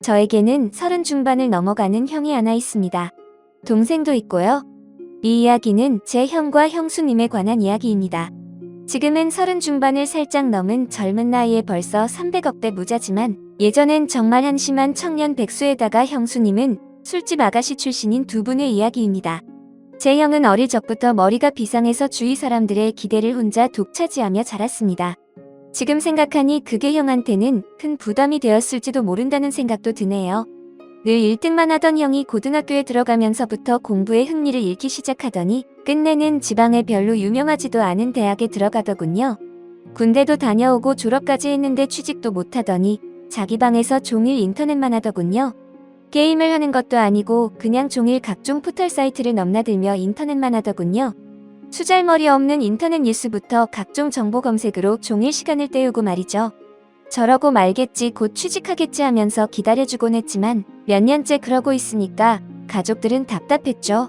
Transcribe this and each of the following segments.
저에게는 30 중반을 넘어가는 형이 하나 있습니다. 동생도 있고요. 이 이야기는 제 형과 형수님에 관한 이야기입니다. 지금은 30 중반을 살짝 넘은 젊은 나이에 벌써 300억대 부자지만 예전엔 정말 한심한 청년 백수에다가 형수님은 술집 아가씨 출신인 두 분의 이야기입니다. 제 형은 어릴 적부터 머리가 비상해서 주위 사람들의 기대를 혼자 독차지하며 자랐습니다. 지금 생각하니 그게 형한테는 큰 부담이 되었을지도 모른다는 생각도 드네요. 늘 1등만 하던 형이 고등학교에 들어가면서부터 공부에 흥미를 잃기 시작하더니 끝내는 지방에 별로 유명하지도 않은 대학에 들어가더군요. 군대도 다녀오고 졸업까지 했는데 취직도 못하더니 자기 방에서 종일 인터넷만 하더군요. 게임을 하는 것도 아니고 그냥 종일 각종 포털 사이트를 넘나들며 인터넷만 하더군요. 수잘머리 없는 인터넷 뉴스부터 각종 정보 검색으로 종일 시간을 때우고 말이죠. 저러고 말겠지 곧 취직하겠지 하면서 기다려주곤 했지만 몇 년째 그러고 있으니까 가족들은 답답했죠.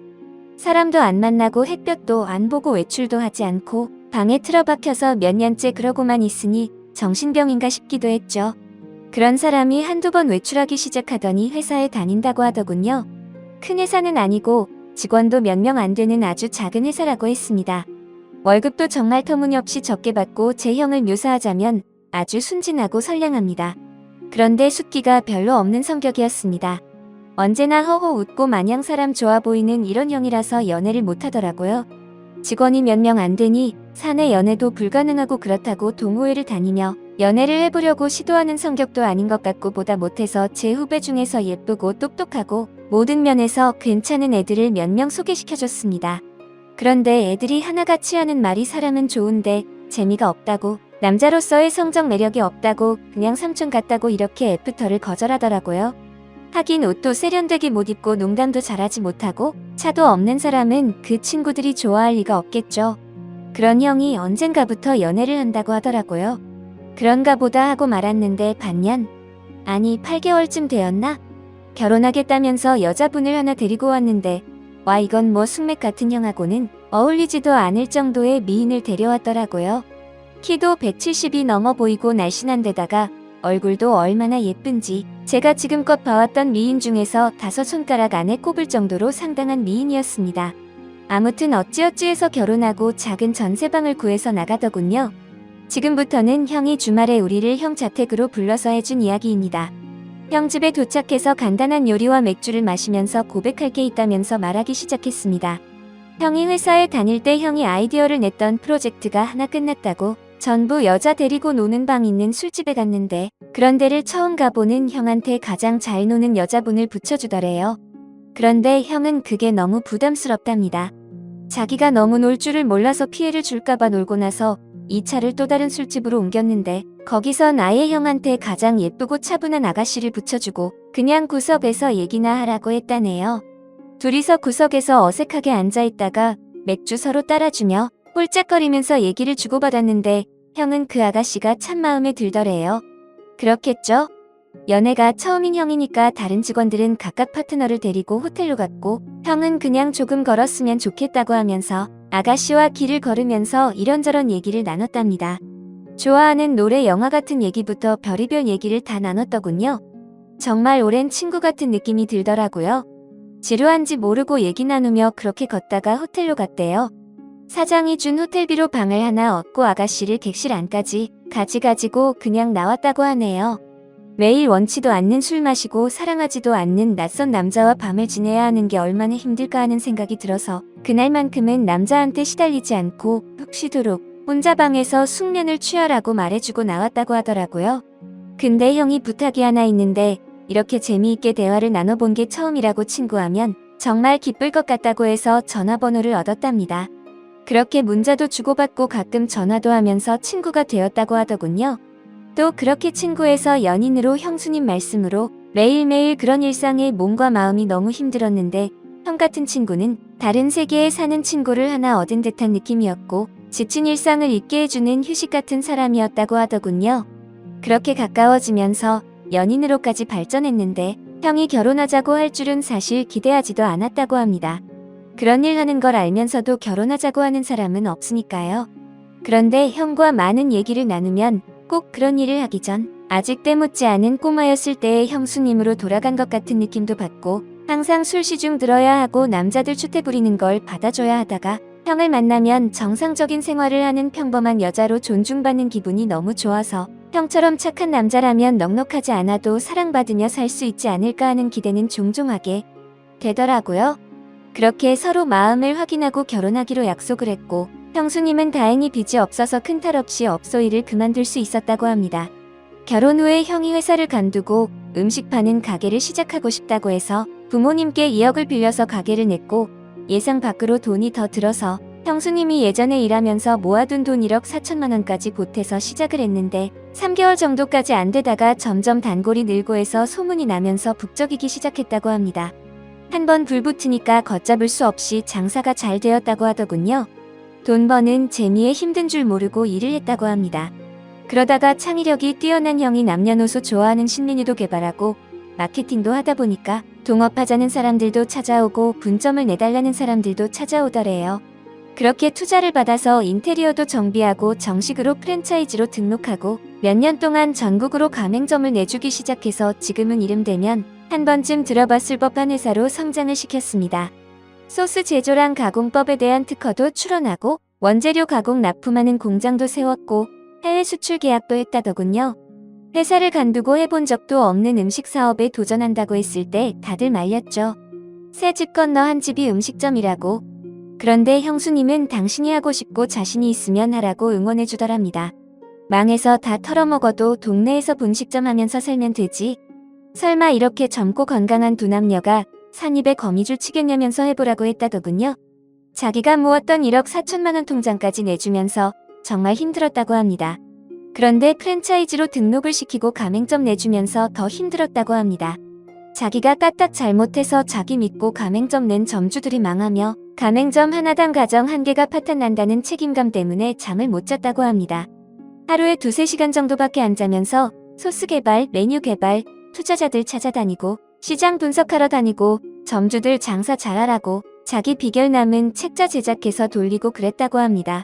사람도 안 만나고 햇볕도 안 보고 외출도 하지 않고 방에 틀어박혀서 몇 년째 그러고만 있으니 정신병인가 싶기도 했죠. 그런 사람이 한두 번 외출하기 시작하더니 회사에 다닌다고 하더군요. 큰 회사는 아니고 직원도 몇 명 안 되는 아주 작은 회사라고 했습니다. 월급도 정말 터무니없이 적게 받고 제 형을 묘사하자면 아주 순진하고 선량합니다. 그런데 숫기가 별로 없는 성격이었습니다. 언제나 허허 웃고 마냥 사람 좋아 보이는 이런 형이라서 연애를 못하더라고요. 직원이 몇 명 안 되니 사내 연애도 불가능하고 그렇다고 동호회를 다니며 연애를 해보려고 시도하는 성격도 아닌 것 같고 보다 못해서 제 후배 중에서 예쁘고 똑똑하고 모든 면에서 괜찮은 애들을 몇 명 소개시켜줬습니다. 그런데 애들이 하나같이 하는 말이 사람은 좋은데 재미가 없다고, 남자로서의 성적 매력이 없다고, 그냥 삼촌 같다고 이렇게 애프터를 거절하더라고요. 하긴 옷도 세련되게 못 입고 농담도 잘하지 못하고 차도 없는 사람은 그 친구들이 좋아할 리가 없겠죠. 그런 형이 언젠가부터 연애를 한다고 하더라고요. 그런가 보다 하고 말았는데 반년, 아니 8개월쯤 되었나? 결혼하겠다면서 여자분을 하나 데리고 왔는데 와 이건 뭐 숙맥 같은 형하고는 어울리지도 않을 정도의 미인을 데려왔더라고요. 키도 170이 넘어 보이고 날씬한 데다가 얼굴도 얼마나 예쁜지 제가 지금껏 봐왔던 미인 중에서 5손가락 안에 꼽을 정도로 상당한 미인이었습니다. 아무튼 어찌어찌해서 결혼하고 작은 전세방을 구해서 나가더군요. 지금부터는 형이 주말에 우리를 형 자택으로 불러서 해준 이야기입니다. 형 집에 도착해서 간단한 요리와 맥주를 마시면서 고백할 게 있다면서 말하기 시작했습니다. 형이 회사에 다닐 때 형이 아이디어를 냈던 프로젝트가 하나 끝났다고 전부 여자 데리고 노는 방 있는 술집에 갔는데 그런 데를 처음 가보는 형한테 가장 잘 노는 여자분을 붙여주더래요. 그런데 형은 그게 너무 부담스럽답니다. 자기가 너무 놀 줄을 몰라서 피해를 줄까봐 놀고 나서 이 차를 또 다른 술집으로 옮겼는데 거기선 아예 형한테 가장 예쁘고 차분한 아가씨를 붙여주고 그냥 구석에서 얘기나 하라고 했다네요. 둘이서 구석에서 어색하게 앉아있다가 맥주 서로 따라주며 홀짝거리면서 얘기를 주고받았는데 형은 그 아가씨가 참 마음에 들더래요. 그렇겠죠? 연애가 처음인 형이니까 다른 직원들은 각각 파트너를 데리고 호텔로 갔고 형은 그냥 조금 걸었으면 좋겠다고 하면서 아가씨와 길을 걸으면서 이런저런 얘기를 나눴답니다. 좋아하는 노래, 영화 같은 얘기부터 별의별 얘기를 다 나눴더군요. 정말 오랜 친구 같은 느낌이 들더라고요. 지루한지 모르고 얘기 나누며 그렇게 걷다가 호텔로 갔대요. 사장이 준 호텔비로 방을 하나 얻고 아가씨를 객실 안까지 가지고 그냥 나왔다고 하네요. 매일 원치도 않는 술 마시고 사랑하지도 않는 낯선 남자와 밤을 지내야 하는 게 얼마나 힘들까 하는 생각이 들어서 그날만큼은 남자한테 시달리지 않고 푹 쉬도록 혼자 방에서 숙면을 취하라고 말해주고 나왔다고 하더라고요. 근데 형이 부탁이 하나 있는데 이렇게 재미있게 대화를 나눠본 게 처음이라고 친구하면 정말 기쁠 것 같다고 해서 전화번호를 얻었답니다. 그렇게 문자도 주고받고 가끔 전화도 하면서 친구가 되었다고 하더군요. 또 그렇게 친구에서 연인으로 형수님 말씀으로 매일매일 그런 일상에 몸과 마음이 너무 힘들었는데 형 같은 친구는 다른 세계에 사는 친구를 하나 얻은 듯한 느낌이었고 지친 일상을 잊게 해주는 휴식 같은 사람이었다고 하더군요. 그렇게 가까워지면서 연인으로까지 발전했는데 형이 결혼하자고 할 줄은 사실 기대하지도 않았다고 합니다. 그런 일 하는 걸 알면서도 결혼하자고 하는 사람은 없으니까요. 그런데 형과 많은 얘기를 나누면 꼭 그런 일을 하기 전 아직 때묻지 않은 꼬마였을 때의 형수님으로 돌아간 것 같은 느낌도 받고 항상 술 시중 들어야 하고 남자들 추태 부리는 걸 받아줘야 하다가 형을 만나면 정상적인 생활을 하는 평범한 여자로 존중받는 기분이 너무 좋아서 형처럼 착한 남자라면 넉넉하지 않아도 사랑받으며 살 수 있지 않을까 하는 기대는 종종 하게 되더라고요. 그렇게 서로 마음을 확인하고 결혼하기로 약속을 했고 형수님은 다행히 빚이 없어서 큰 탈 없이 업소 일을 그만둘 수 있었다고 합니다. 결혼 후에 형이 회사를 관두고 음식 파는 가게를 시작하고 싶다고 해서 부모님께 2억을 빌려서 가게를 냈고 예상 밖으로 돈이 더 들어서 형수님이 예전에 일하면서 모아둔 돈 1억 4천만 원까지 보태서 시작을 했는데 3개월 정도까지 안 되다가 점점 단골이 늘고 해서 소문이 나면서 북적이기 시작했다고 합니다. 한번 불 붙으니까 걷잡을 수 없이 장사가 잘 되었다고 하더군요. 돈 버는 재미에 힘든 줄 모르고 일을 했다고 합니다. 그러다가 창의력이 뛰어난 형이 남녀노소 좋아하는 신메뉴도 개발하고 마케팅도 하다 보니까 동업하자는 사람들도 찾아오고 분점을 내달라는 사람들도 찾아오더래요. 그렇게 투자를 받아서 인테리어도 정비하고 정식으로 프랜차이즈로 등록하고 몇 년 동안 전국으로 가맹점을 내주기 시작해서 지금은 이름 대면 한 번쯤 들어봤을 법한 회사로 성장을 시켰습니다. 소스 제조랑 가공법에 대한 특허도 출원하고 원재료 가공 납품하는 공장도 세웠고 해외 수출 계약도 했다더군요. 회사를 간두고 해본 적도 없는 음식 사업에 도전한다고 했을 때 다들 말렸죠. 새 집 건너 한 집이 음식점이라고. 그런데 형수님은 당신이 하고 싶고 자신이 있으면 하라고 응원해주더랍니다. 망해서 다 털어먹어도 동네에서 분식점 하면서 살면 되지. 설마 이렇게 젊고 건강한 두 남녀가 산입에 거미줄 치겠냐면서 해보라고 했다더군요. 자기가 모았던 1억 4천만 원 통장까지 내주면서 정말 힘들었다고 합니다. 그런데 프랜차이즈로 등록을 시키고 가맹점 내주면서 더 힘들었다고 합니다. 자기가 까딱 잘못해서 자기 믿고 가맹점 낸 점주들이 망하며 가맹점 하나당 가정 1개가 파탄난다는 책임감 때문에 잠을 못 잤다고 합니다. 하루에 2-3시간 정도밖에 안 자면서 소스 개발, 메뉴 개발, 투자자들 찾아다니고 시장 분석하러 다니고 점주들 장사 잘하라고 자기 비결남은 책자 제작해서 돌리고 그랬다고 합니다.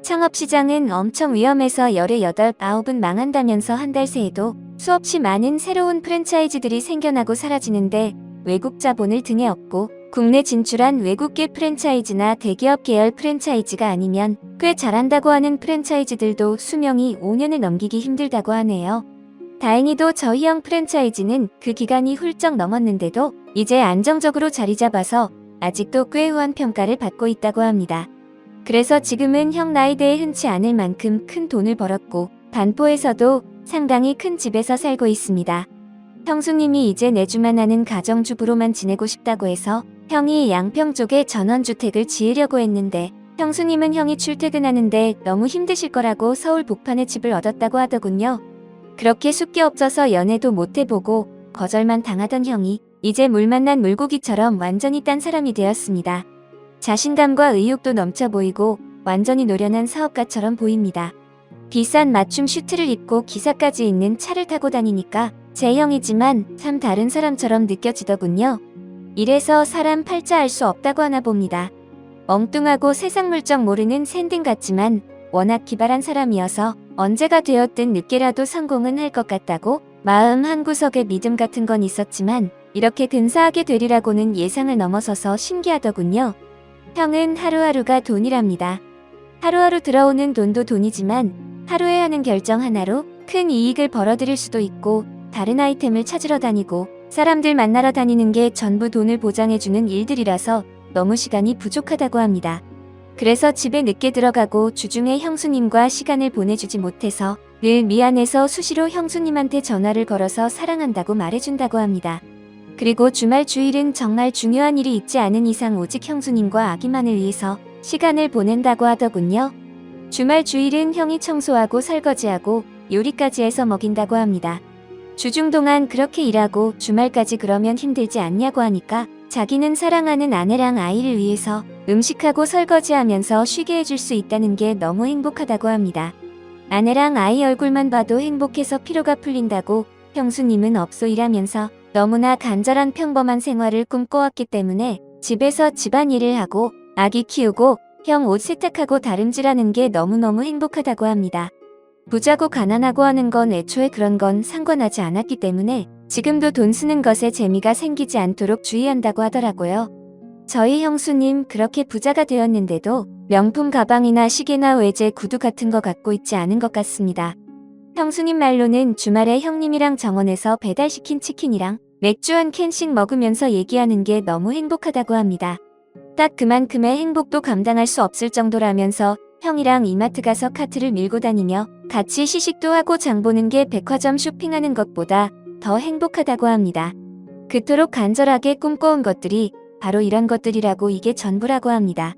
창업시장은 엄청 위험해서 열에 8, 9은 망한다면서 한 달 새에도 수없이 많은 새로운 프랜차이즈들이 생겨나고 사라지는데 외국 자본을 등에 업고 국내 진출한 외국계 프랜차이즈나 대기업 계열 프랜차이즈가 아니면 꽤 잘한다고 하는 프랜차이즈들도 수명이 5년을 넘기기 힘들다고 하네요. 다행히도 저희 형 프랜차이즈는 그 기간이 훌쩍 넘었는데도 이제 안정적으로 자리 잡아서 아직도 꽤 후한 평가를 받고 있다고 합니다. 그래서 지금은 형 나이대에 흔치 않을 만큼 큰 돈을 벌었고 반포에서도 상당히 큰 집에서 살고 있습니다. 형수님이 이제 내주만 하는 가정주부로만 지내고 싶다고 해서 형이 양평 쪽에 전원주택을 지으려고 했는데 형수님은 형이 출퇴근하는데 너무 힘드실 거라고 서울 복판에 집을 얻었다고 하더군요. 그렇게 숫게 없어서 연애도 못 해보고 거절만 당하던 형이 이제 물 만난 물고기처럼 완전히 딴 사람이 되었습니다. 자신감과 의욕도 넘쳐 보이고 완전히 노련한 사업가처럼 보입니다. 비싼 맞춤 슈트를 입고 기사까지 있는 차를 타고 다니니까 제 형이지만 참 다른 사람처럼 느껴지더군요. 이래서 사람 팔자 알 수 없다고 하나 봅니다. 엉뚱하고 세상 물정 모르는 샌딩 같지만 워낙 기발한 사람이어서 언제가 되었든 늦게라도 성공은 할 것 같다고 마음 한구석에 믿음 같은 건 있었지만 이렇게 근사하게 되리라고는 예상을 넘어서서 신기하더군요. 형은 하루하루가 돈이랍니다. 하루하루 들어오는 돈도 돈이지만 하루에 하는 결정 하나로 큰 이익을 벌어들일 수도 있고 다른 아이템을 찾으러 다니고 사람들 만나러 다니는 게 전부 돈을 보장해주는 일들이라서 너무 시간이 부족하다고 합니다. 그래서 집에 늦게 들어가고 주중에 형수님과 시간을 보내주지 못해서 늘 미안해서 수시로 형수님한테 전화를 걸어서 사랑한다고 말해준다고 합니다. 그리고 주말 주일은 정말 중요한 일이 있지 않은 이상 오직 형수님과 아기만을 위해서 시간을 보낸다고 하더군요. 주말 주일은 형이 청소하고 설거지하고 요리까지 해서 먹인다고 합니다. 주중 동안 그렇게 일하고 주말까지 그러면 힘들지 않냐고 하니까 자기는 사랑하는 아내랑 아이를 위해서 음식하고 설거지하면서 쉬게 해줄 수 있다는 게 너무 행복하다고 합니다. 아내랑 아이 얼굴만 봐도 행복해서 피로가 풀린다고 형수님은 업소 일하면서 너무나 간절한 평범한 생활을 꿈꿔왔기 때문에 집에서 집안일을 하고 아기 키우고 형 옷 세탁하고 다림질하는 게 너무너무 행복하다고 합니다. 부자고 가난하고 하는 건 애초에 그런 건 상관하지 않았기 때문에 지금도 돈 쓰는 것에 재미가 생기지 않도록 주의한다고 하더라고요. 저희 형수님 그렇게 부자가 되었는데도 명품 가방이나 시계나 외제 구두 같은 거 갖고 있지 않은 것 같습니다. 형수님 말로는 주말에 형님이랑 정원에서 배달시킨 치킨이랑 맥주 한 캔씩 먹으면서 얘기하는 게 너무 행복하다고 합니다. 딱 그만큼의 행복도 감당할 수 없을 정도라면서 형이랑 이마트 가서 카트를 밀고 다니며 같이 시식도 하고 장 보는 게 백화점 쇼핑하는 것보다 더 행복하다고 합니다. 그토록 간절하게 꿈꿔온 것들이 바로 이런 것들이라고 이게 전부라고 합니다.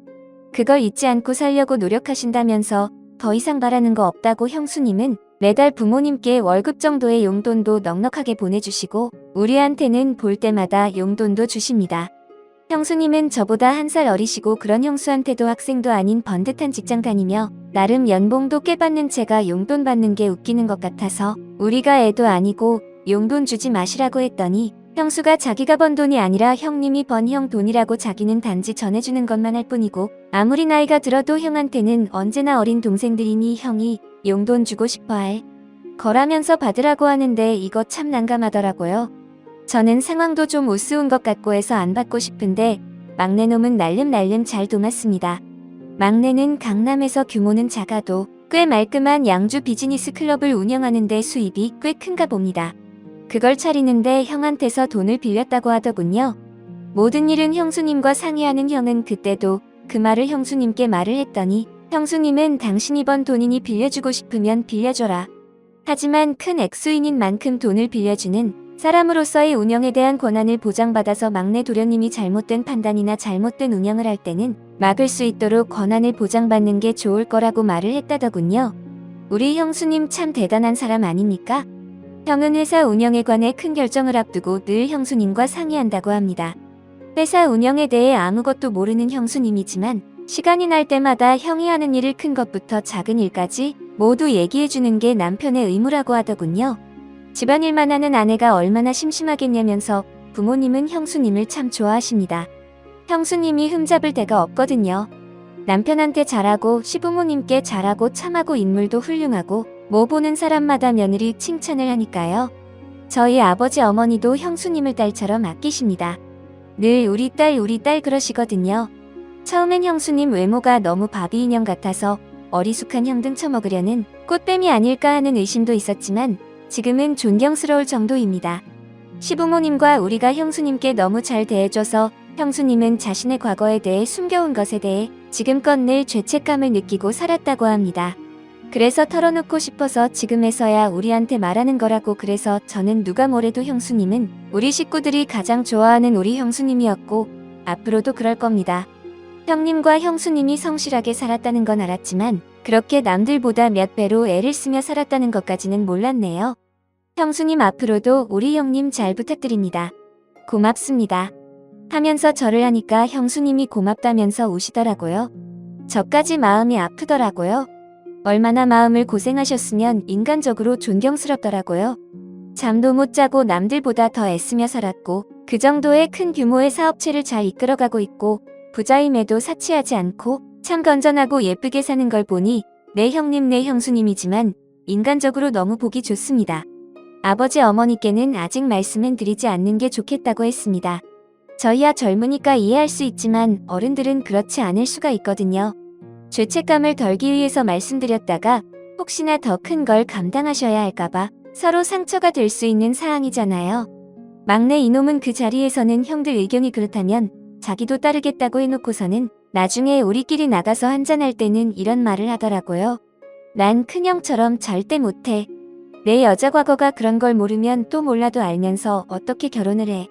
그걸 잊지 않고 살려고 노력하신다면서 더 이상 바라는 거 없다고 형수님은 매달 부모님께 월급 정도의 용돈도 넉넉하게 보내주시고 우리한테는 볼 때마다 용돈도 주십니다. 형수님은 저보다 한 살 어리시고 그런 형수한테도 학생도 아닌 번듯한 직장 다니며 나름 연봉도 꽤 받는 제가 용돈 받는 게 웃기는 것 같아서 우리가 애도 아니고 용돈 주지 마시라고 했더니 형수가 자기가 번 돈이 아니라 형님이 번 형 돈이라고 자기는 단지 전해주는 것만 할 뿐이고 아무리 나이가 들어도 형한테는 언제나 어린 동생들이니 형이 용돈 주고 싶어 할 거라면서 받으라고 하는데 이거 참 난감하더라고요. 저는 상황도 좀 우스운 것 같고 해서 안 받고 싶은데 막내놈은 날름날름 잘 도맡습니다. 막내는 강남에서 규모는 작아도 꽤 말끔한 양주 비즈니스 클럽을 운영하는데 수입이 꽤 큰가 봅니다. 그걸 차리는데 형한테서 돈을 빌렸다고 하더군요. 모든 일은 형수님과 상의하는 형은 그때도 그 말을 형수님께 말을 했더니 형수님은 당신이 번 돈이니 빌려주고 싶으면 빌려줘라. 하지만 큰 액수인인 만큼 돈을 빌려주는 사람으로서의 운영에 대한 권한을 보장받아서 막내 도련님이 잘못된 판단이나 잘못된 운영을 할 때는 막을 수 있도록 권한을 보장받는 게 좋을 거라고 말을 했다더군요. 우리 형수님 참 대단한 사람 아닙니까? 형은 회사 운영에 관해 큰 결정을 앞두고 늘 형수님과 상의한다고 합니다. 회사 운영에 대해 아무것도 모르는 형수님이지만 시간이 날 때마다 형이 하는 일을 큰 것부터 작은 일까지 모두 얘기해주는 게 남편의 의무라고 하더군요. 집안일만 하는 아내가 얼마나 심심하겠냐면서 부모님은 형수님을 참 좋아하십니다. 형수님이 흠잡을 데가 없거든요. 남편한테 잘하고 시부모님께 잘하고 참하고 인물도 훌륭하고 뭐 보는 사람마다 며느리 칭찬을 하니까요. 저희 아버지 어머니도 형수님을 딸처럼 아끼십니다. 늘 우리 딸 그러시거든요. 처음엔 형수님 외모가 너무 바비 인형 같아서 어리숙한 형 등쳐먹으려는 꽃뱀이 아닐까 하는 의심도 있었지만 지금은 존경스러울 정도입니다. 시부모님과 우리가 형수님께 너무 잘 대해줘서 형수님은 자신의 과거에 대해 숨겨온 것에 대해 지금껏 늘 죄책감을 느끼고 살았다고 합니다. 그래서 털어놓고 싶어서 지금에서야 우리한테 말하는 거라고. 그래서 저는 누가 뭐래도 형수님은 우리 식구들이 가장 좋아하는 우리 형수님이었고 앞으로도 그럴 겁니다. 형님과 형수님이 성실하게 살았다는 건 알았지만 그렇게 남들보다 몇 배로 애를 쓰며 살았다는 것까지는 몰랐네요. 형수님 앞으로도 우리 형님 잘 부탁드립니다. 고맙습니다. 하면서 절을 하니까 형수님이 고맙다면서 우시더라고요. 저까지 마음이 아프더라고요. 얼마나 마음을 고생하셨으면 인간적으로 존경스럽더라고요. 잠도 못 자고 남들보다 더 애쓰며 살았고 그 정도의 큰 규모의 사업체를 잘 이끌어가고 있고 부자임에도 사치하지 않고 참 건전하고 예쁘게 사는 걸 보니 내 형님 내 형수님이지만 인간적으로 너무 보기 좋습니다. 아버지 어머니께는 아직 말씀은 드리지 않는 게 좋겠다고 했습니다. 저희야 젊으니까 이해할 수 있지만 어른들은 그렇지 않을 수가 있거든요. 죄책감을 덜기 위해서 말씀드렸다가 혹시나 더 큰 걸 감당하셔야 할까봐 서로 상처가 될 수 있는 사항이잖아요. 막내 이놈은 그 자리에서는 형들 의견이 그렇다면 자기도 따르겠다고 해놓고서는 나중에 우리끼리 나가서 한잔할 때는 이런 말을 하더라고요. 난 큰형처럼 절대 못해. 내 여자 과거가 그런 걸 모르면 또 몰라도 알면서 어떻게 결혼을 해.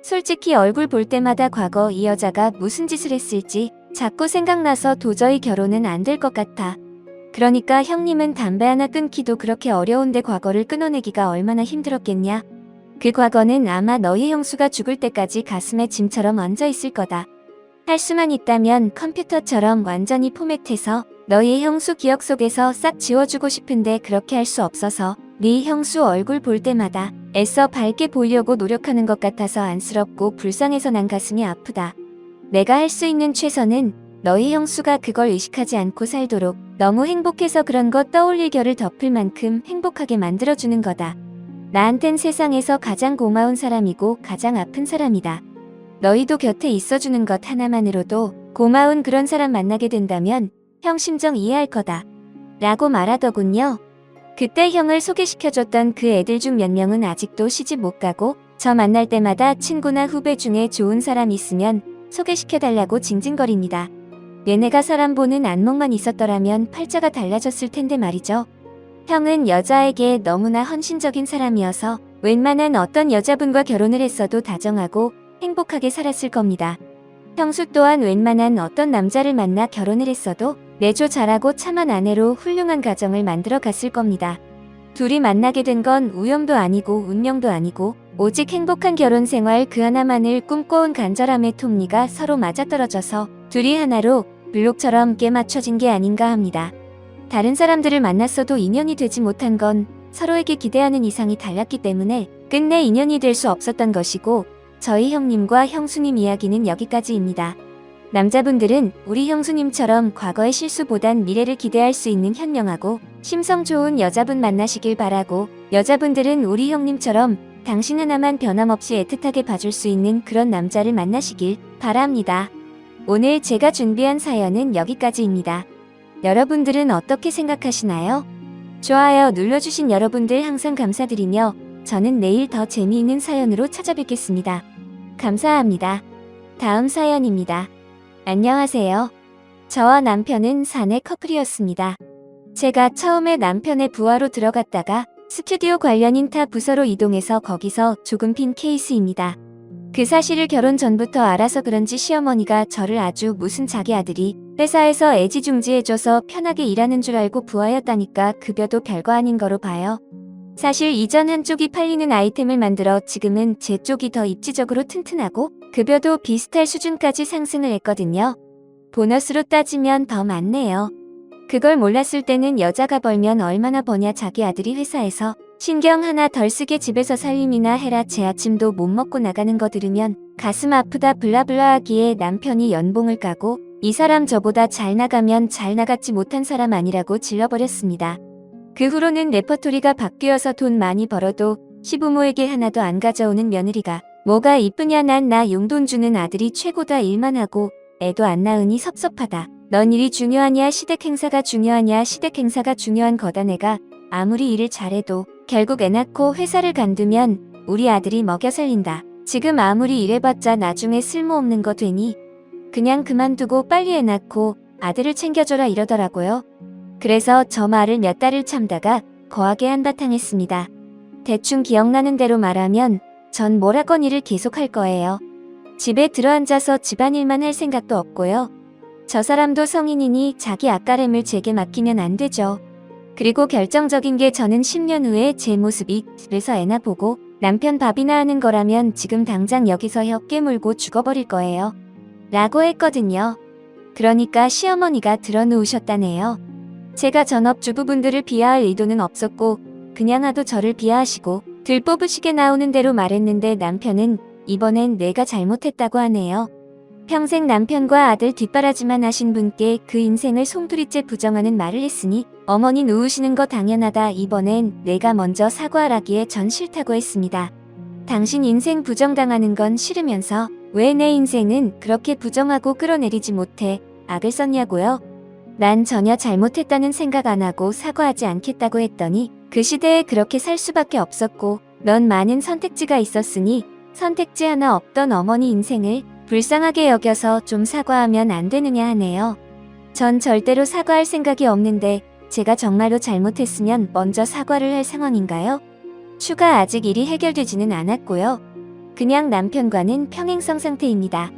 솔직히 얼굴 볼 때마다 과거 이 여자가 무슨 짓을 했을지 자꾸 생각나서 도저히 결혼은 안 될 것 같아. 그러니까 형님은 담배 하나 끊기도 그렇게 어려운데 과거를 끊어내기가 얼마나 힘들었겠냐. 그 과거는 아마 너희 형수가 죽을 때까지 가슴에 짐처럼 얹어 있을 거다. 할 수만 있다면 컴퓨터처럼 완전히 포맷해서 너희 형수 기억 속에서 싹 지워주고 싶은데 그렇게 할 수 없어서 네 형수 얼굴 볼 때마다 애써 밝게 보이려고 노력하는 것 같아서 안쓰럽고 불쌍해서 난 가슴이 아프다. 내가 할 수 있는 최선은 너희 형수가 그걸 의식하지 않고 살도록 너무 행복해서 그런 거 떠올릴 겨를 덮을 만큼 행복하게 만들어주는 거다. 나한텐 세상에서 가장 고마운 사람이고 가장 아픈 사람이다. 너희도 곁에 있어주는 것 하나만으로도 고마운 그런 사람 만나게 된다면 형 심정 이해할 거다. 라고 말하더군요. 그때 형을 소개시켜줬던 그 애들 중 몇 명은 아직도 시집 못 가고 저 만날 때마다 친구나 후배 중에 좋은 사람 있으면 소개시켜달라고 징징거립니다. 얘네가 사람 보는 안목만 있었더라면 팔자가 달라졌을 텐데 말이죠. 형은 여자에게 너무나 헌신적인 사람이어서 웬만한 어떤 여자분과 결혼을 했어도 다정하고 행복하게 살았을 겁니다. 형수 또한 웬만한 어떤 남자를 만나 결혼을 했어도 내조 잘하고 참한 아내로 훌륭한 가정을 만들어 갔을 겁니다. 둘이 만나게 된 건 우연도 아니고 운명도 아니고 오직 행복한 결혼 생활 그 하나만을 꿈꿔온 간절함의 톱니가 서로 맞아떨어져서 둘이 하나로 블록처럼 깨 맞춰진 게 아닌가 합니다. 다른 사람들을 만났어도 인연이 되지 못한 건 서로에게 기대하는 이상이 달랐기 때문에 끝내 인연이 될 수 없었던 것이고 저희 형님과 형수님 이야기는 여기까지입니다. 남자분들은 우리 형수님처럼 과거의 실수보단 미래를 기대할 수 있는 현명하고 심성 좋은 여자분 만나시길 바라고 여자분들은 우리 형님처럼 당신 하나만 변함없이 애틋하게 봐줄 수 있는 그런 남자를 만나시길 바랍니다. 오늘 제가 준비한 사연은 여기까지입니다. 여러분들은 어떻게 생각하시나요? 좋아요 눌러주신 여러분들 항상 감사드리며 저는 내일 더 재미있는 사연으로 찾아뵙겠습니다. 감사합니다. 다음 사연입니다. 안녕하세요. 저와 남편은 사내 커플이었습니다. 제가 처음에 남편의 부하로 들어갔다가 스튜디오 관련인 타 부서로 이동해서 거기서 조금 핀 케이스입니다. 그 사실을 결혼 전부터 알아서 그런지 시어머니가 저를 아주 무슨 자기 아들이 회사에서 애지중지해줘서 편하게 일하는 줄 알고 부하였다니까 급여도 별거 아닌 거로 봐요. 사실 이전 한쪽이 팔리는 아이템을 만들어 지금은 제 쪽이 더 입지적으로 튼튼하고 급여도 비슷할 수준까지 상승을 했거든요. 보너스로 따지면 더 많네요. 그걸 몰랐을 때는 여자가 벌면 얼마나 버냐 자기 아들이 회사에서 신경 하나 덜 쓰게 집에서 살림이나 해라 제 아침도 못 먹고 나가는 거 들으면 가슴 아프다 블라블라 하기에 남편이 연봉을 까고 이 사람 저보다 잘 나가면 잘 나갔지 못한 사람 아니라고 질러버렸습니다. 그 후로는 레퍼토리가 바뀌어서 돈 많이 벌어도 시부모에게 하나도 안 가져오는 며느리가 뭐가 이쁘냐 난 나 용돈 주는 아들이 최고다 일만 하고 애도 안 낳으니 섭섭하다. 넌 일이 중요하냐 시댁 행사가 중요하냐 시댁 행사가 중요한 거다 내가 아무리 일을 잘해도 결국 애 낳고 회사를 간두면 우리 아들이 먹여 살린다. 지금 아무리 일해봤자 나중에 쓸모없는 거 되니 그냥 그만두고 빨리 애 낳고 아들을 챙겨줘라 이러더라고요. 그래서 저 말을 몇 달을 참다가 거하게 한바탕 했습니다. 대충 기억나는 대로 말하면 전 뭐라건 일을 계속할 거예요. 집에 들어앉아서 집안일만 할 생각도 없고요. 저 사람도 성인이니 자기 앞가림을 제게 맡기면 안 되죠. 그리고 결정적인 게 저는 10년 후에 제 모습이 집에서 애나 보고 남편 밥이나 하는 거라면 지금 당장 여기서 혀 깨물고 죽어버릴 거예요. 라고 했거든요. 그러니까 시어머니가 들어누우셨다네요. 제가 전업주부분들을 비하할 의도는 없었고 그냥 하도 저를 비하하시고 들뽑으시게 나오는 대로 말했는데 남편은 이번엔 내가 잘못했다고 하네요. 평생 남편과 아들 뒷바라지만 하신 분께 그 인생을 송두리째 부정하는 말을 했으니 어머니 누우시는 거 당연하다 이번엔 내가 먼저 사과하라기에 전 싫다고 했습니다. 당신 인생 부정당하는 건 싫으면서 왜 내 인생은 그렇게 부정하고 끌어내리지 못해 악을 썼냐고요? 난 전혀 잘못했다는 생각 안 하고 사과하지 않겠다고 했더니 그 시대에 그렇게 살 수밖에 없었고 넌 많은 선택지가 있었으니 선택지 하나 없던 어머니 인생을 불쌍하게 여겨서 좀 사과하면 안 되느냐 하네요. 전 절대로 사과할 생각이 없는데 제가 정말로 잘못했으면 먼저 사과를 할 상황인가요? 추가 아직 일이 해결되지는 않았고요. 그냥 남편과는 평행성 상태입니다.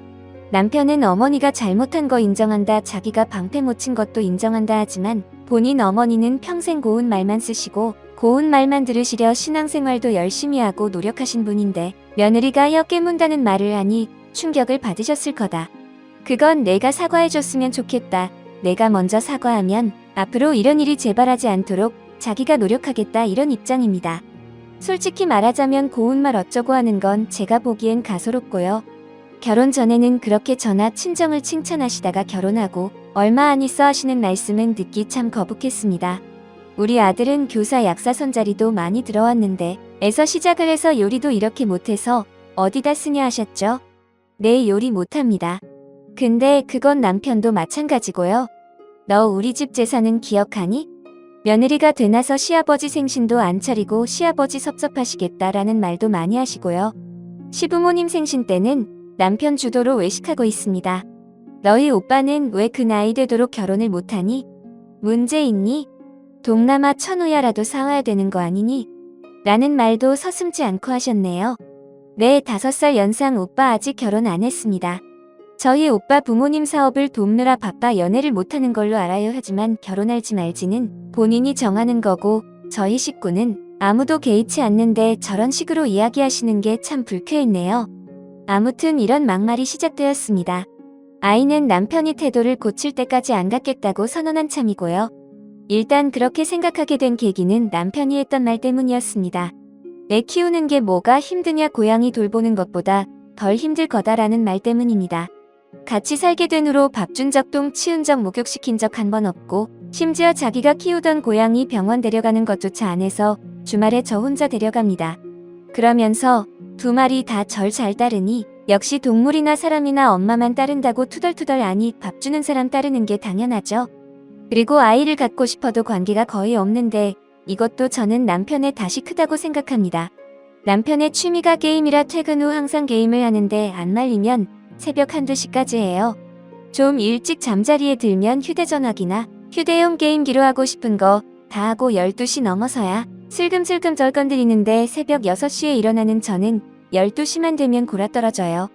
남편은 어머니가 잘못한 거 인정한다 자기가 방패 못 친 것도 인정한다 하지만 본인 어머니는 평생 고운 말만 쓰시고 고운 말만 들으시려 신앙생활도 열심히 하고 노력하신 분인데 며느리가 혀 깨문다는 말을 하니 충격을 받으셨을 거다. 그건 내가 사과해줬으면 좋겠다. 내가 먼저 사과하면 앞으로 이런 일이 재발하지 않도록 자기가 노력하겠다 이런 입장입니다. 솔직히 말하자면 고운 말 어쩌고 하는 건 제가 보기엔 가소롭고요. 결혼 전에는 그렇게 저나 친정을 칭찬하시다가 결혼하고 얼마 안 있어 하시는 말씀은 듣기 참 거북했습니다. 우리 아들은 교사 약사 선자리도 많이 들어왔는데 에서 시작을 해서 요리도 이렇게 못해서 어디다 쓰냐 하셨죠? 네, 요리 못합니다. 근데 그건 남편도 마찬가지고요. 너 우리 집 재산은 기억하니? 며느리가 되나서 시아버지 생신도 안 차리고 시아버지 섭섭하시겠다라는 말도 많이 하시고요. 시부모님 생신 때는 남편 주도로 외식하고 있습니다. 너희 오빠는 왜 그 나이 되도록 결혼을 못하니? 문제 있니? 동남아 천우야라도 사와야 되는 거 아니니? 라는 말도 서슴지 않고 하셨네요. 네, 5살 연상 오빠 아직 결혼 안 했습니다. 저희 오빠 부모님 사업을 돕느라 바빠 연애를 못하는 걸로 알아요. 하지만 결혼할지 말지는 본인이 정하는 거고 저희 식구는 아무도 개의치 않는데 저런 식으로 이야기하시는 게 참 불쾌했네요. 아무튼 이런 막말이 시작되었습니다. 아이는 남편이 태도를 고칠 때까지 안 갖겠다고 선언한 참이고요. 일단 그렇게 생각하게 된 계기는 남편이 했던 말 때문이었습니다. 애 키우는 게 뭐가 힘드냐, 고양이 돌보는 것보다 덜 힘들 거다라는 말 때문입니다. 같이 살게 된 후로 밥 준 적, 똥 치운 적, 목욕시킨 적 한 번 없고 심지어 자기가 키우던 고양이 병원 데려가는 것조차 안 해서 주말에 저 혼자 데려갑니다. 그러면서 2마리 다 절 잘 따르니 역시 동물이나 사람이나 엄마만 따른다고 투덜투덜, 아니 밥 주는 사람 따르는 게 당연하죠. 그리고 아이를 갖고 싶어도 관계가 거의 없는데 이것도 저는 남편의 탓이 크다고 생각합니다. 남편의 취미가 게임이라 퇴근 후 항상 게임을 하는데 안 말리면 새벽 1~2시까지 해요. 좀 일찍 잠자리에 들면 휴대전화기나 휴대용 게임기로 하고 싶은 거 다 하고 12시 넘어서야 슬금슬금 절건드리는데 새벽 6시에 일어나는 저는 12시만 되면 골아떨어져요.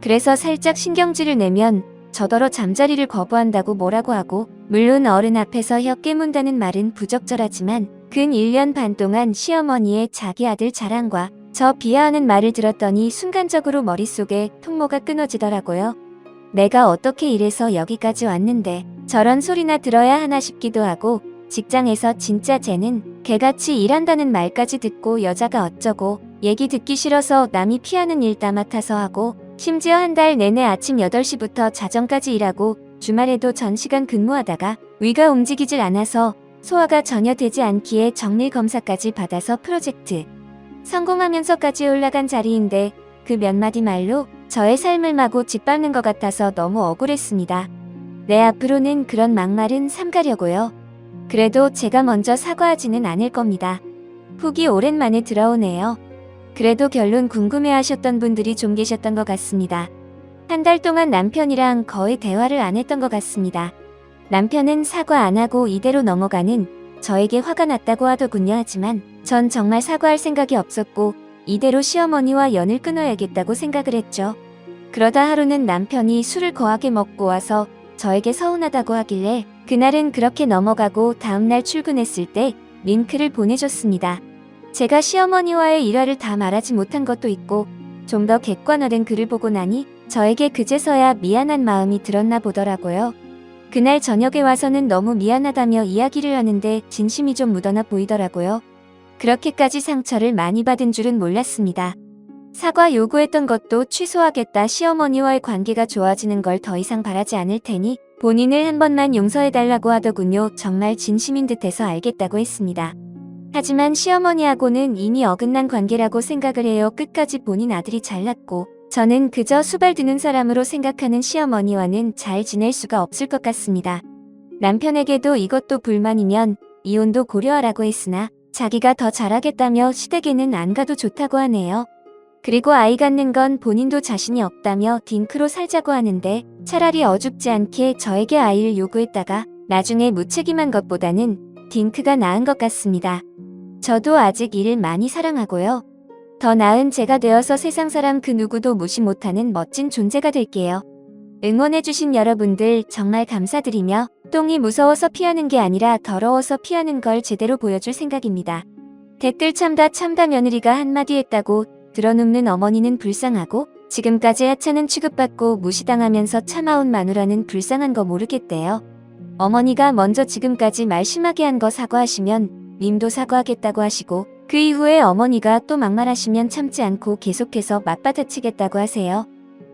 그래서 살짝 신경질을 내면 저더러 잠자리를 거부한다고 뭐라고 하고, 물론 어른 앞에서 혀 깨문다는 말은 부적절하지만 근 1년 반 동안 시어머니의 자기 아들 자랑과 저 비하하는 말을 들었더니 순간적으로 머릿속에 통로가 끊어지더라고요. 내가 어떻게 이래서 여기까지 왔는데 저런 소리나 들어야 하나 싶기도 하고, 직장에서 진짜 쟤는 개같이 일한다는 말까지 듣고 여자가 어쩌고 얘기 듣기 싫어서 남이 피하는 일 다 맡아서 하고, 심지어 한 달 내내 아침 8시부터 자정까지 일하고 주말에도 전시간 근무하다가 위가 움직이질 않아서 소화가 전혀 되지 않기에 정밀 검사까지 받아서 프로젝트 성공하면서까지 올라간 자리인데 그 몇 마디 말로 저의 삶을 마구 짓밟는 것 같아서 너무 억울했습니다. 네, 앞으로는 그런 막말은 삼가려고요. 그래도 제가 먼저 사과하지는 않을 겁니다. 훅이 오랜만에 들어오네요. 그래도 결론 궁금해하셨던 분들이 좀 계셨던 것 같습니다. 한 달 동안 남편이랑 거의 대화를 안 했던 것 같습니다. 남편은 사과 안 하고 이대로 넘어가는 저에게 화가 났다고 하더군요. 하지만 전 정말 사과할 생각이 없었고 이대로 시어머니와 연을 끊어야겠다고 생각을 했죠. 그러다 하루는 남편이 술을 거하게 먹고 와서 저에게 서운하다고 하길래 그날은 그렇게 넘어가고 다음날 출근했을 때 링크를 보내줬습니다. 제가 시어머니와의 일화를 다 말하지 못한 것도 있고 좀 더 객관화된 글을 보고 나니 저에게 그제서야 미안한 마음이 들었나 보더라고요. 그날 저녁에 와서는 너무 미안하다며 이야기를 하는데 진심이 좀 묻어나 보이더라고요. 그렇게까지 상처를 많이 받은 줄은 몰랐습니다. 사과 요구했던 것도 취소하겠다, 시어머니와의 관계가 좋아지는 걸 더 이상 바라지 않을 테니 본인을 한 번만 용서해달라고 하더군요. 정말 진심인 듯해서 알겠다고 했습니다. 하지만 시어머니하고는 이미 어긋난 관계라고 생각을 해요. 끝까지 본인 아들이 잘났고 저는 그저 수발드는 사람으로 생각하는 시어머니와는 잘 지낼 수가 없을 것 같습니다. 남편에게도 이것도 불만이면 이혼도 고려하라고 했으나 자기가 더 잘하겠다며 시댁에는 안 가도 좋다고 하네요. 그리고 아이 갖는 건 본인도 자신이 없다며 딩크로 살자고 하는데 차라리 어줍지 않게 저에게 아이를 요구했다가 나중에 무책임한 것보다는 딩크가 나은 것 같습니다. 저도 아직 이를 많이 사랑하고요. 더 나은 제가 되어서 세상 사람 그 누구도 무시 못하는 멋진 존재가 될게요. 응원해주신 여러분들 정말 감사드리며 똥이 무서워서 피하는 게 아니라 더러워서 피하는 걸 제대로 보여줄 생각입니다. 댓글 참다 며느리가 한마디 했다고 들어눕는 어머니는 불쌍하고 지금까지 하찮은 취급받고 무시당하면서 참아온 마누라는 불쌍한 거 모르겠대요. 어머니가 먼저 지금까지 말 심하게 한 거 사과하시면 님도 사과하겠다고 하시고 그 이후에 어머니가 또 막말하시면 참지 않고 계속해서 맞받아치겠다고 하세요.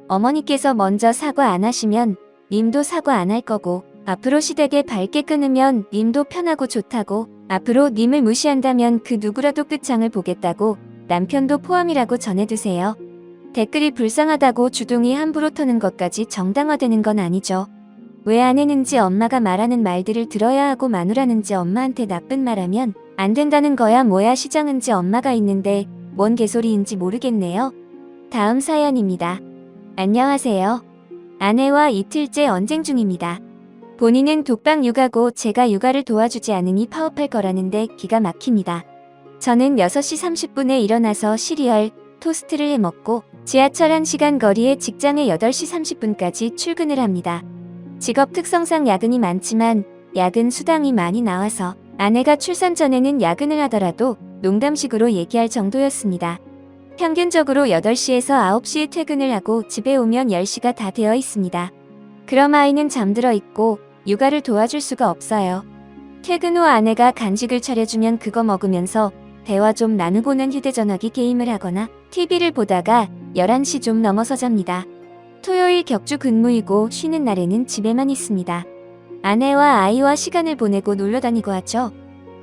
어머니께서 먼저 사과 안 하시면 님도 사과 안 할 거고, 앞으로 시댁에 밝게 끊으면 님도 편하고 좋다고, 앞으로 님을 무시한다면 그 누구라도 끝장을 보겠다고 남편도 포함이라고 전해두세요. 댓글이 불쌍하다고 주둥이 함부로 터는 것까지 정당화되는 건 아니죠. 왜 안 했는지 엄마가 말하는 말들을 들어야 하고 마누라는지 엄마한테 나쁜 말하면 안 된다는 거야 뭐야 시장은지 엄마가 있는데 뭔 개소리인지 모르겠네요. 다음 사연입니다. 안녕하세요. 아내와 이틀째 언쟁 중입니다. 본인은 독박 육아고 제가 육아를 도와주지 않으니 파업할 거라는데 기가 막힙니다. 저는 6시 30분에 일어나서 시리얼, 토스트를 해 먹고 지하철 1시간 거리에 직장에 8시 30분까지 출근을 합니다. 직업 특성상 야근이 많지만 야근 수당이 많이 나와서 아내가 출산 전에는 야근을 하더라도 농담식으로 얘기할 정도였습니다. 평균적으로 8시에서 9시에 퇴근을 하고 집에 오면 10시가 다 되어 있습니다. 그럼 아이는 잠들어 있고 육아를 도와줄 수가 없어요. 퇴근 후 아내가 간식을 차려주면 그거 먹으면서 대화 좀 나누고는 휴대전화기 게임을 하거나 TV를 보다가 11시 좀 넘어서 잡니다. 토요일 격주 근무이고 쉬는 날에는 집에만 있습니다. 아내와 아이와 시간을 보내고 놀러 다니고 하죠.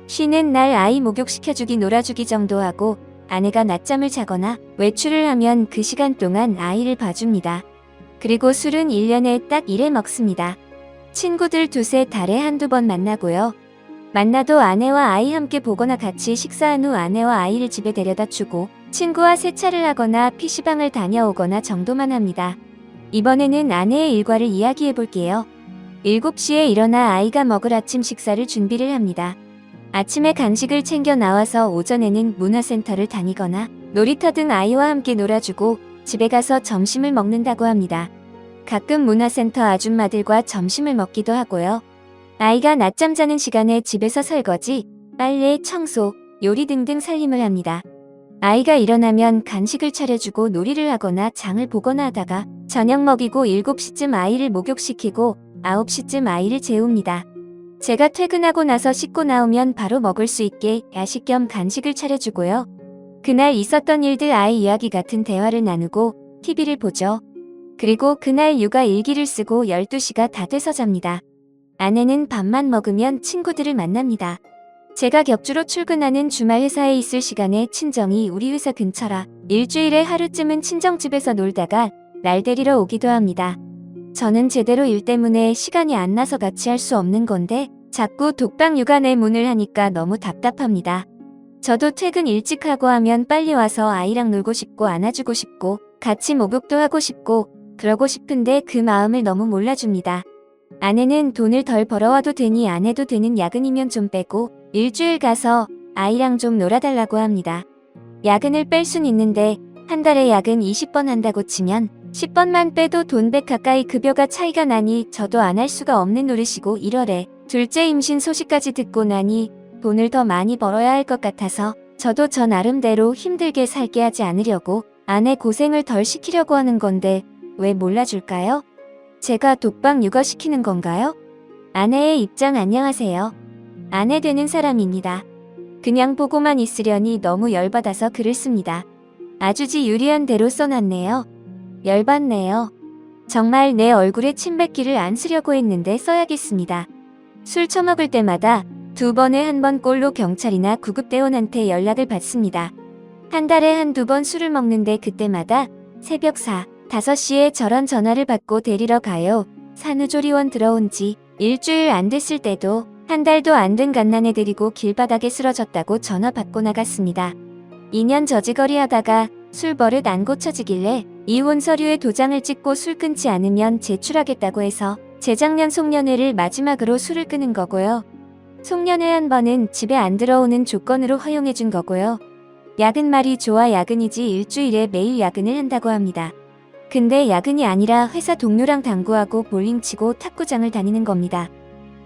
쉬는 날 아이 목욕시켜주기 놀아주기 정도 하고 아내가 낮잠을 자거나 외출을 하면 그 시간 동안 아이를 봐줍니다. 그리고 술은 1년에 딱 1회 먹습니다. 친구들 두세 달에 한두 번 만나고요. 만나도 아내와 아이 함께 보거나 같이 식사한 후 아내와 아이를 집에 데려다 주고 친구와 세차를 하거나 PC방을 다녀오거나 정도만 합니다. 이번에는 아내의 일과를 이야기해 볼게요. 7시에 일어나 아이가 먹을 아침 식사를 준비를 합니다. 아침에 간식을 챙겨 나와서 오전에는 문화센터를 다니거나 놀이터 등 아이와 함께 놀아주고 집에 가서 점심을 먹는다고 합니다. 가끔 문화센터 아줌마들과 점심을 먹기도 하고요. 아이가 낮잠 자는 시간에 집에서 설거지, 빨래, 청소, 요리 등등 살림을 합니다. 아이가 일어나면 간식을 차려주고 놀이를 하거나 장을 보거나 하다가 저녁 먹이고 7시쯤 아이를 목욕시키고 9시쯤 아이를 재웁니다. 제가 퇴근하고 나서 씻고 나오면 바로 먹을 수 있게 야식 겸 간식을 차려주고요. 그날 있었던 일들 아이 이야기 같은 대화를 나누고 TV를 보죠. 그리고 그날 육아 일기를 쓰고 12시가 다 돼서 잡니다. 아내는 밥만 먹으면 친구들을 만납니다. 제가 격주로 출근하는 주말 회사에 있을 시간에 친정이 우리 회사 근처라 일주일에 하루쯤은 친정집에서 놀다가 날 데리러 오기도 합니다. 저는 제대로 일 때문에 시간이 안 나서 같이 할 수 없는 건데 자꾸 독박 육아 내문을 하니까 너무 답답합니다. 저도 퇴근 일찍 하고 하면 빨리 와서 아이랑 놀고 싶고 안아주고 싶고 같이 목욕도 하고 싶고 그러고 싶은데 그 마음을 너무 몰라줍니다. 아내는 돈을 덜 벌어와도 되니 안 해도 되는 야근이면 좀 빼고 일주일 가서 아이랑 좀 놀아달라고 합니다. 야근을 뺄 순 있는데 한 달에 야근 20번 한다고 치면 10번만 빼도 돈 100 가까이 급여가 차이가 나니 저도 안 할 수가 없는 노릇이고 1월에 둘째 임신 소식까지 듣고 나니 돈을 더 많이 벌어야 할 것 같아서 저도 저 나름대로 힘들게 살게 하지 않으려고 아내 고생을 덜 시키려고 하는 건데 왜 몰라줄까요? 제가 독박 육아시키는 건가요? 아내의 입장 안녕하세요. 아내 되는 사람입니다. 그냥 보고만 있으려니 너무 열받아서 글을 씁니다. 아주지 유리한 대로 써놨네요. 열받네요. 정말 내 얼굴에 침 뱉기를 안 쓰려고 했는데 써야겠습니다. 술 처먹을 때마다 2번에 1번 꼴로 경찰이나 구급대원한테 연락을 받습니다. 한 달에 한두 번 술을 먹는데 그때마다 새벽 4, 5시에 저런 전화를 받고 데리러 가요. 산후조리원 들어온 지 일주일 안 됐을 때도 한 달도 안 된 갓난애 데리고 길바닥에 쓰러졌다고 전화 받고 나갔습니다. 2년 저지거리 하다가 술 버릇 안 고쳐지길래 이혼 서류에 도장을 찍고 술 끊지 않으면 제출하겠다고 해서 재작년 송년회를 마지막으로 술을 끊은 거고요. 송년회 한 번은 집에 안 들어오는 조건으로 허용해준 거고요. 야근 말이 좋아 야근이지 일주일에 매일 야근을 한다고 합니다. 근데 야근이 아니라 회사 동료랑 당구하고 볼링 치고 탁구장을 다니는 겁니다.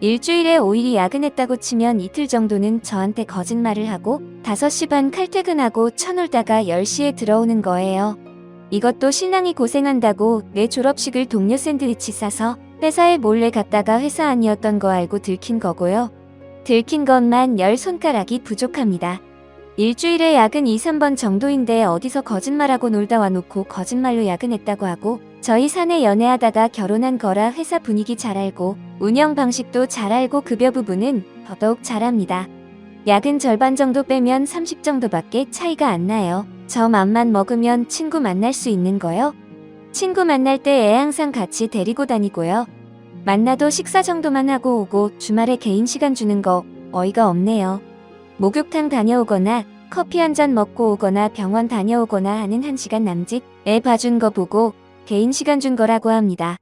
일주일에 5일이 야근했다고 치면 이틀 정도는 저한테 거짓말을 하고 5시 반 칼퇴근하고 쳐놀다가 10시에 들어오는 거예요. 이것도 신랑이 고생한다고 내 졸업식을 동료 샌드위치 싸서 회사에 몰래 갔다가 회사 아니었던 거 알고 들킨 거고요. 들킨 것만 10손가락이 부족합니다. 일주일에 야근 2, 3번 정도인데 어디서 거짓말하고 놀다 와놓고 거짓말로 야근했다고 하고 저희 사내 연애하다가 결혼한 거라 회사 분위기 잘 알고 운영 방식도 잘 알고 급여 부분은 더더욱 잘 압니다. 야근 절반 정도 빼면 30 정도밖에 차이가 안 나요. 저 맘만 먹으면 친구 만날 수 있는 거요? 친구 만날 때 애 항상 같이 데리고 다니고요. 만나도 식사 정도만 하고 오고 주말에 개인 시간 주는 거 어이가 없네요. 목욕탕 다녀오거나 커피 한 잔 먹고 오거나 병원 다녀오거나 하는 1시간 남짓 애 봐준 거 보고 개인 시간 준 거라고 합니다.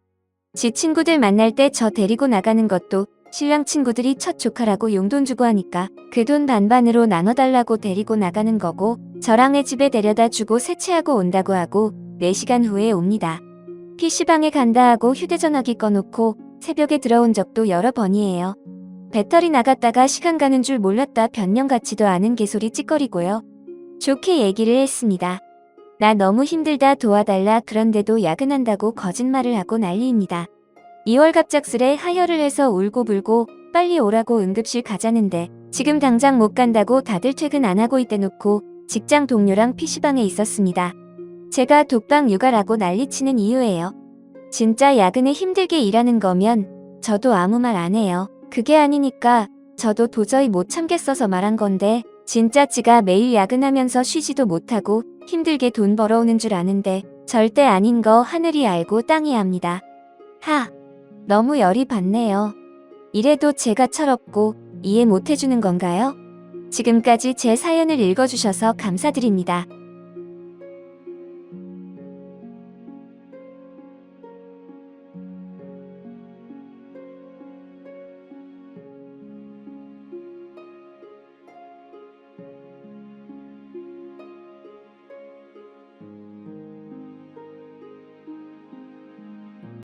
지 친구들 만날 때 저 데리고 나가는 것도 신랑 친구들이 첫 조카라고 용돈 주고 하니까 그 돈 반반으로 나눠달라고 데리고 나가는 거고 저랑 애 집에 데려다 주고 세차하고 온다고 하고 4시간 후에 옵니다. PC방에 간다 하고 휴대전화기 꺼놓고 새벽에 들어온 적도 여러 번이에요. 배터리 나갔다가 시간 가는 줄 몰랐다 변명 같지도 않은 개소리 찌꺼리고요. 좋게 얘기를 했습니다. 나 너무 힘들다 도와달라 그런데도 야근한다고 거짓말을 하고 난리입니다. 2월 갑작스레 하혈을 해서 울고불고 빨리 오라고 응급실 가자는데 지금 당장 못 간다고 다들 퇴근 안 하고 있대 놓고 직장 동료랑 PC방에 있었습니다. 제가 독방 육아라고 난리치는 이유예요. 진짜 야근에 힘들게 일하는 거면 저도 아무 말 안 해요. 그게 아니니까 저도 도저히 못 참겠어서 말한 건데 진짜 지가 매일 야근하면서 쉬지도 못하고 힘들게 돈 벌어오는 줄 아는데 절대 아닌 거 하늘이 알고 땅이 압니다. 너무 열이 받네요. 이래도 제가 철없고 이해 못 해주는 건가요? 지금까지 제 사연을 읽어주셔서 감사드립니다.